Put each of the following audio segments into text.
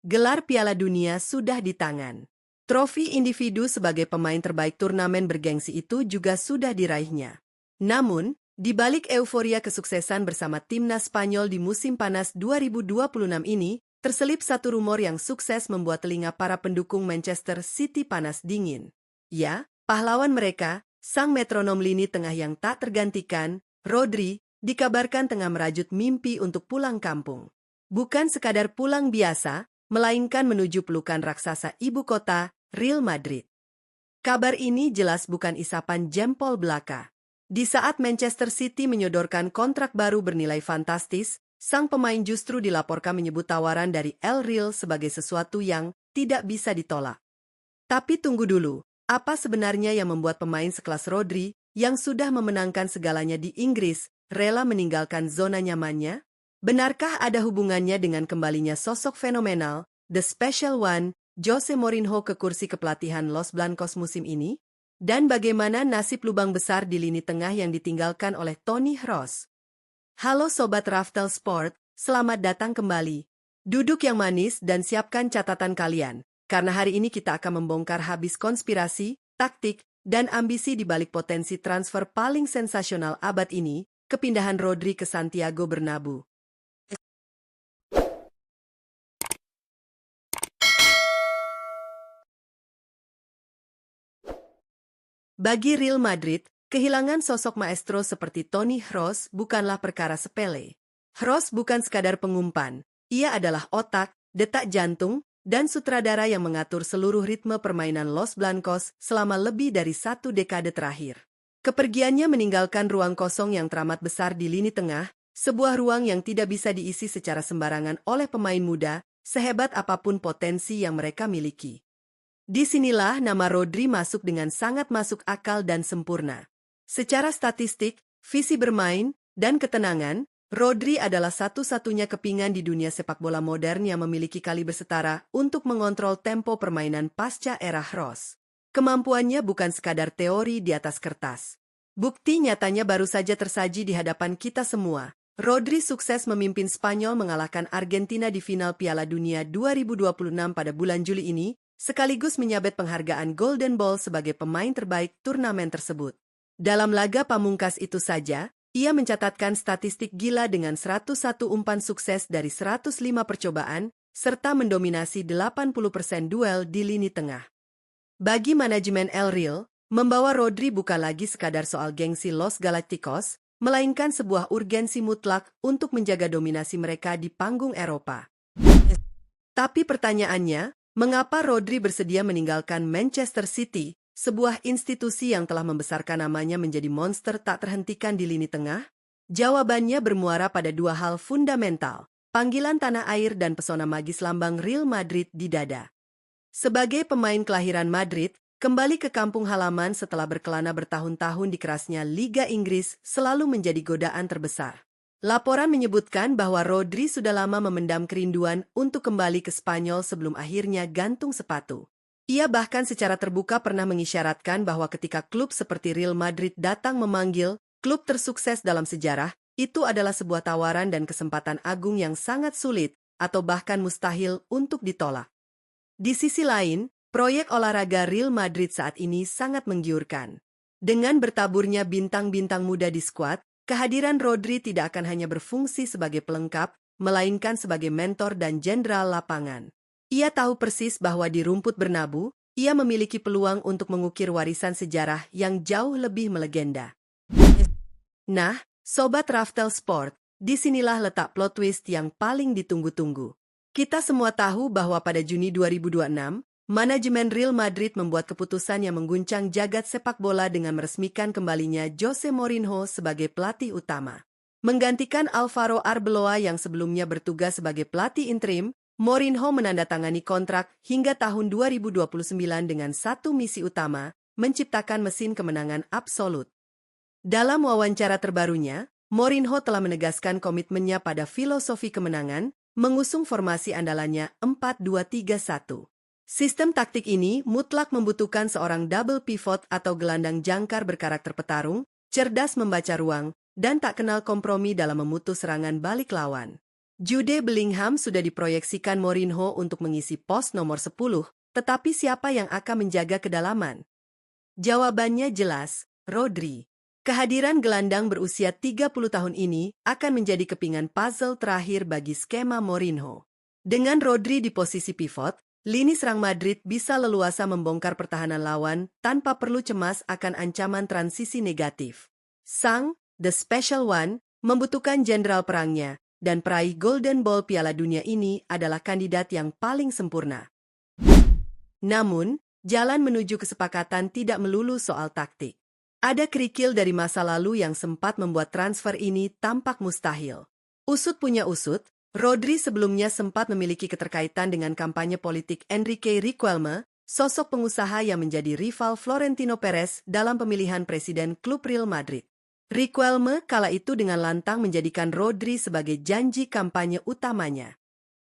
Gelar Piala Dunia sudah di tangan. Trofi individu sebagai pemain terbaik turnamen bergengsi itu juga sudah diraihnya. Namun, di balik euforia kesuksesan bersama timnas Spanyol di musim panas 2026 ini, terselip satu rumor yang sukses membuat telinga para pendukung Manchester City panas dingin. Ya, pahlawan mereka, sang metronom lini tengah yang tak tergantikan, Rodri, dikabarkan tengah merajut mimpi untuk pulang kampung. Bukan sekadar pulang biasa, melainkan menuju pelukan raksasa ibu kota, Real Madrid. Kabar ini jelas bukan isapan jempol belaka. Di saat Manchester City menyodorkan kontrak baru bernilai fantastis, sang pemain justru dilaporkan menyebut tawaran dari El Real sebagai sesuatu yang tidak bisa ditolak. Tapi tunggu dulu, apa sebenarnya yang membuat pemain sekelas Rodri, yang sudah memenangkan segalanya di Inggris, rela meninggalkan zona nyamannya? Benarkah ada hubungannya dengan kembalinya sosok fenomenal, The Special One, Jose Mourinho ke kursi kepelatihan Los Blancos musim ini? Dan bagaimana nasib lubang besar di lini tengah yang ditinggalkan oleh Toni Kroos? Halo Sobat Raftel Sport, selamat datang kembali. Duduk yang manis dan siapkan catatan kalian, karena hari ini kita akan membongkar habis konspirasi, taktik, dan ambisi di balik potensi transfer paling sensasional abad ini, kepindahan Rodri ke Santiago Bernabeu. Bagi Real Madrid, kehilangan sosok maestro seperti Toni Kroos bukanlah perkara sepele. Kroos bukan sekadar pengumpan, ia adalah otak, detak jantung, dan sutradara yang mengatur seluruh ritme permainan Los Blancos selama lebih dari 1 dekade terakhir. Kepergiannya meninggalkan ruang kosong yang teramat besar di lini tengah, sebuah ruang yang tidak bisa diisi secara sembarangan oleh pemain muda, sehebat apapun potensi yang mereka miliki. Disinilah nama Rodri masuk dengan sangat masuk akal dan sempurna. Secara statistik, visi bermain, dan ketenangan, Rodri adalah satu-satunya kepingan di dunia sepak bola modern yang memiliki kaliber setara untuk mengontrol tempo permainan pasca era Kroos. Kemampuannya bukan sekadar teori di atas kertas. Bukti nyatanya baru saja tersaji di hadapan kita semua. Rodri sukses memimpin Spanyol mengalahkan Argentina di final Piala Dunia 2026 pada bulan Juli ini, sekaligus menyabet penghargaan Golden Ball sebagai pemain terbaik turnamen tersebut. Dalam laga pamungkas itu saja, ia mencatatkan statistik gila dengan 101 umpan sukses dari 105 percobaan, serta mendominasi 80% duel di lini tengah. Bagi manajemen El Real, membawa Rodri bukan lagi sekadar soal gengsi Los Galacticos, melainkan sebuah urgensi mutlak untuk menjaga dominasi mereka di panggung Eropa. Tapi pertanyaannya, mengapa Rodri bersedia meninggalkan Manchester City, sebuah institusi yang telah membesarkan namanya menjadi monster tak terhentikan di lini tengah? Jawabannya bermuara pada dua hal fundamental, panggilan tanah air dan pesona magis lambang Real Madrid di dada. Sebagai pemain kelahiran Madrid, kembali ke kampung halaman setelah berkelana bertahun-tahun di kerasnya Liga Inggris selalu menjadi godaan terbesar. Laporan menyebutkan bahwa Rodri sudah lama memendam kerinduan untuk kembali ke Spanyol sebelum akhirnya gantung sepatu. Ia bahkan secara terbuka pernah mengisyaratkan bahwa ketika klub seperti Real Madrid datang memanggil klub tersukses dalam sejarah, itu adalah sebuah tawaran dan kesempatan agung yang sangat sulit atau bahkan mustahil untuk ditolak. Di sisi lain, proyek olahraga Real Madrid saat ini sangat menggiurkan. Dengan bertaburnya bintang-bintang muda di skuad, kehadiran Rodri tidak akan hanya berfungsi sebagai pelengkap, melainkan sebagai mentor dan jenderal lapangan. Ia tahu persis bahwa di rumput Bernabeu, ia memiliki peluang untuk mengukir warisan sejarah yang jauh lebih melegenda. Nah, Sobat Raftel Sport, disinilah letak plot twist yang paling ditunggu-tunggu. Kita semua tahu bahwa pada Juni 2026, manajemen Real Madrid membuat keputusan yang mengguncang jagat sepak bola dengan meresmikan kembalinya Jose Mourinho sebagai pelatih utama. Menggantikan Alvaro Arbeloa yang sebelumnya bertugas sebagai pelatih interim, Mourinho menandatangani kontrak hingga tahun 2029 dengan satu misi utama, menciptakan mesin kemenangan absolut. Dalam wawancara terbarunya, Mourinho telah menegaskan komitmennya pada filosofi kemenangan, mengusung formasi andalannya 4-2-3-1. Sistem taktik ini mutlak membutuhkan seorang double pivot atau gelandang jangkar berkarakter petarung, cerdas membaca ruang, dan tak kenal kompromi dalam memutus serangan balik lawan. Jude Bellingham sudah diproyeksikan Mourinho untuk mengisi pos nomor 10, tetapi siapa yang akan menjaga kedalaman? Jawabannya jelas, Rodri. Kehadiran gelandang berusia 30 tahun ini akan menjadi kepingan puzzle terakhir bagi skema Mourinho. Dengan Rodri di posisi pivot, lini serang Madrid bisa leluasa membongkar pertahanan lawan tanpa perlu cemas akan ancaman transisi negatif. Sang, The Special One, membutuhkan jenderal perangnya, dan peraih Golden Ball Piala Dunia ini adalah kandidat yang paling sempurna. Namun, jalan menuju kesepakatan tidak melulu soal taktik. Ada kerikil dari masa lalu yang sempat membuat transfer ini tampak mustahil. Usut punya usut, Rodri sebelumnya sempat memiliki keterkaitan dengan kampanye politik Enrique Riquelme, sosok pengusaha yang menjadi rival Florentino Perez dalam pemilihan presiden klub Real Madrid. Riquelme kala itu dengan lantang menjadikan Rodri sebagai janji kampanye utamanya.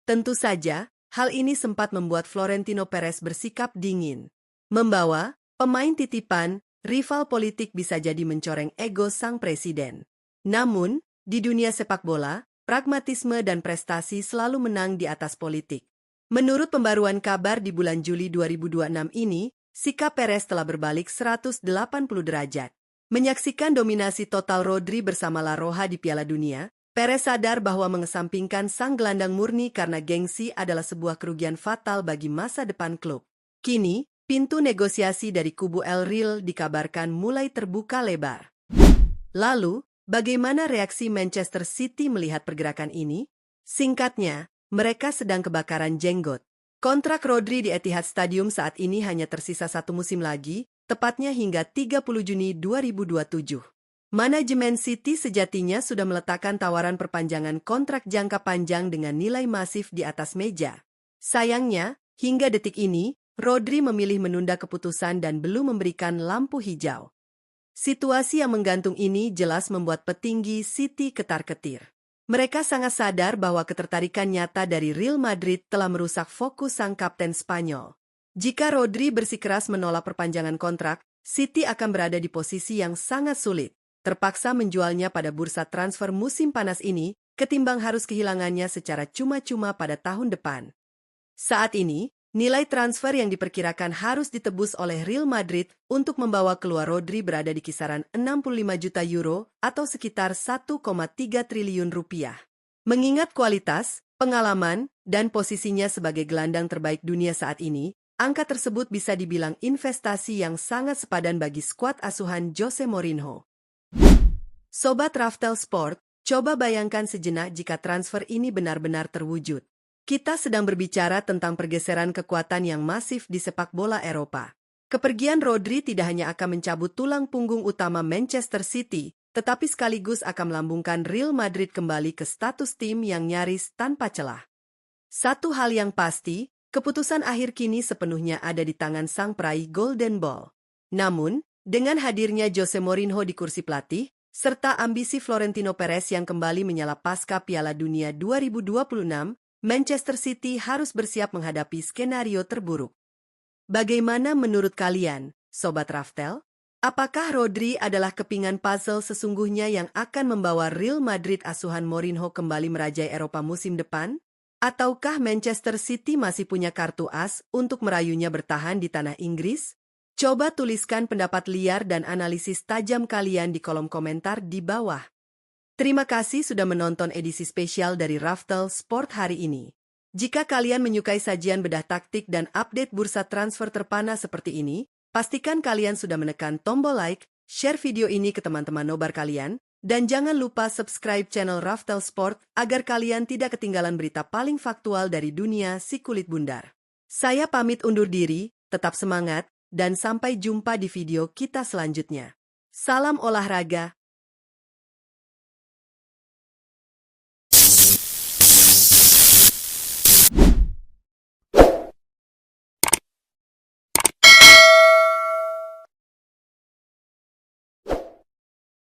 Tentu saja, hal ini sempat membuat Florentino Perez bersikap dingin. Membawa pemain titipan, rival politik bisa jadi mencoreng ego sang presiden. Namun, di dunia sepak bola, pragmatisme dan prestasi selalu menang di atas politik. Menurut pembaruan kabar di bulan Juli 2026 ini, sikap Perez telah berbalik 180 derajat. Menyaksikan dominasi total Rodri bersama La Roja di Piala Dunia, Perez sadar bahwa mengesampingkan sang gelandang murni karena gengsi adalah sebuah kerugian fatal bagi masa depan klub. Kini, pintu negosiasi dari kubu El Real dikabarkan mulai terbuka lebar. Lalu, bagaimana reaksi Manchester City melihat pergerakan ini? Singkatnya, mereka sedang kebakaran jenggot. Kontrak Rodri di Etihad Stadium saat ini hanya tersisa 1 musim lagi, tepatnya hingga 30 Juni 2027. Manajemen City sejatinya sudah meletakkan tawaran perpanjangan kontrak jangka panjang dengan nilai masif di atas meja. Sayangnya, hingga detik ini, Rodri memilih menunda keputusan dan belum memberikan lampu hijau. Situasi yang menggantung ini jelas membuat petinggi City ketar-ketir. Mereka sangat sadar bahwa ketertarikan nyata dari Real Madrid telah merusak fokus sang kapten Spanyol. Jika Rodri bersikeras menolak perpanjangan kontrak, City akan berada di posisi yang sangat sulit, terpaksa menjualnya pada bursa transfer musim panas ini, ketimbang harus kehilangannya secara cuma-cuma pada tahun depan. Saat ini, nilai transfer yang diperkirakan harus ditebus oleh Real Madrid untuk membawa keluar Rodri berada di kisaran 65 juta euro atau sekitar 1,3 triliun rupiah. Mengingat kualitas, pengalaman, dan posisinya sebagai gelandang terbaik dunia saat ini, angka tersebut bisa dibilang investasi yang sangat sepadan bagi skuad asuhan Jose Mourinho. Sobat Raftel Sport, coba bayangkan sejenak jika transfer ini benar-benar terwujud. Kita sedang berbicara tentang pergeseran kekuatan yang masif di sepak bola Eropa. Kepergian Rodri tidak hanya akan mencabut tulang punggung utama Manchester City, tetapi sekaligus akan melambungkan Real Madrid kembali ke status tim yang nyaris tanpa celah. Satu hal yang pasti, keputusan akhir kini sepenuhnya ada di tangan sang peraih Golden Ball. Namun, dengan hadirnya Jose Mourinho di kursi pelatih, serta ambisi Florentino Perez yang kembali menyala pasca Piala Dunia 2026, Manchester City harus bersiap menghadapi skenario terburuk. Bagaimana menurut kalian, Sobat Raftel? Apakah Rodri adalah kepingan puzzle sesungguhnya yang akan membawa Real Madrid asuhan Mourinho kembali merajai Eropa musim depan? Ataukah Manchester City masih punya kartu as untuk merayunya bertahan di tanah Inggris? Coba tuliskan pendapat liar dan analisis tajam kalian di kolom komentar di bawah. Terima kasih sudah menonton edisi spesial dari Raftel Sport hari ini. Jika kalian menyukai sajian bedah taktik dan update bursa transfer terpanas seperti ini, pastikan kalian sudah menekan tombol like, share video ini ke teman-teman nobar kalian, dan jangan lupa subscribe channel Raftel Sport agar kalian tidak ketinggalan berita paling faktual dari dunia si kulit bundar. Saya pamit undur diri, tetap semangat, dan sampai jumpa di video kita selanjutnya. Salam olahraga,